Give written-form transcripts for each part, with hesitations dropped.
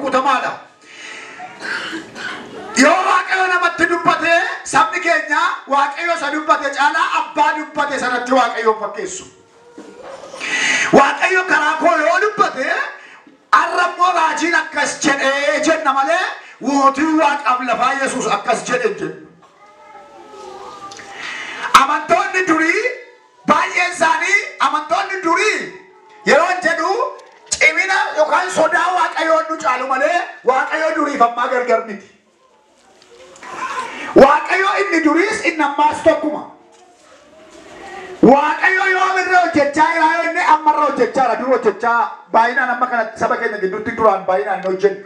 rukutamada. Yo waaqayyo namatti dubbate sabni keenya waaqayyo isa dubbate caala abbaa dubbate sanatti waaqayyo fakkeessu. Waaqayyo karaa koo yoo dubbate arrabmoo raajiin akkas jedhee jenna malee mootii waaqaaf lafaa Yesuus akkas jedhe jenna. Amantoonni durii baay'een isaanii amantoonni durii yeroo jedhu cimina yookaan sodaa waaqayyoon nu caalu malee waaqayyo duriif ammaa gargar miti. Waaqayyo inni duriis inni ammaas tokkuma. Waaqayyo yoo birra hojjechaa jira inni ammarra hojjechaa jira dura hojjechaa baay'inaan amma kanatti saba keenya gidduutti duraan baay'inaan hojjennu.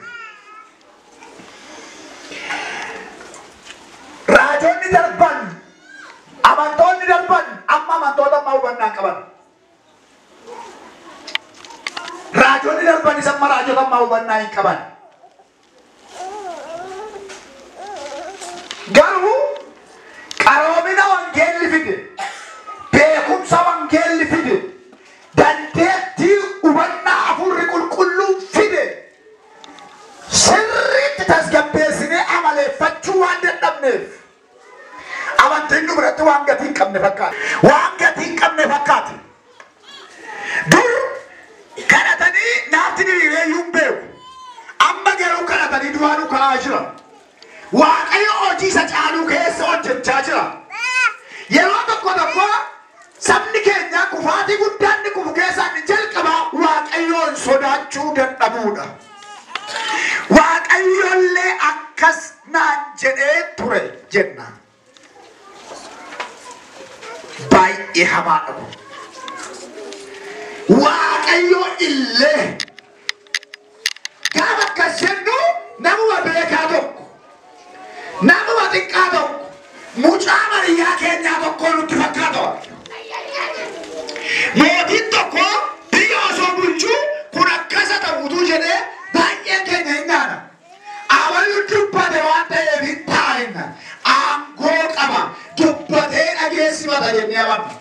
Raajonni darban amantoonni darban amma amantoota ammaa hubannaan qaban. Raajonni darban isa amma raajota ammaa hubannaa hin qaban. Garuu qaroomina wangeelli fide beekumsa wangeelli fide dandeettii hubannaa hafuurri qulqulluun fide sirriitti tasgabbeessinee amaleeffachuu waan dadhabneef amantiin nu biratti waan gatii hin qabne fakkaata. Waan gatii hin qabne fakkaata. Dur kadhatanii naafti diriiree iyyuu hin beeku. Amma garuu kadhatanii du'aanuu ka'aa jira. Waaqayyo hojii isa caaluu keessa hojjechaa jira. Yeroo tokko tokko sabni keenya kufaatii guddaan ni kufu keessaa inni jalqabaa waaqayyoon sodaachuu dadhabuudha. Waaqayyollee akkas naan jedhee ture jenna. Baay'ee hamaadha kun. Waaqayyo illee gaafa akkas jennu namuma beekaa tokko. Namuma xiqqaa tokko mucaa Mariyaa keenyaa tokko nutti fakkaata. Mootiin tokko biyya osoo bulchuu kun akkasa ta'uutu jedhee baay'een keenya hin nyaana. Awwaalli dubbate waan ta'eef hin taa'inna. Aangoo qaba dubbatee dhageessifata jennee amanna.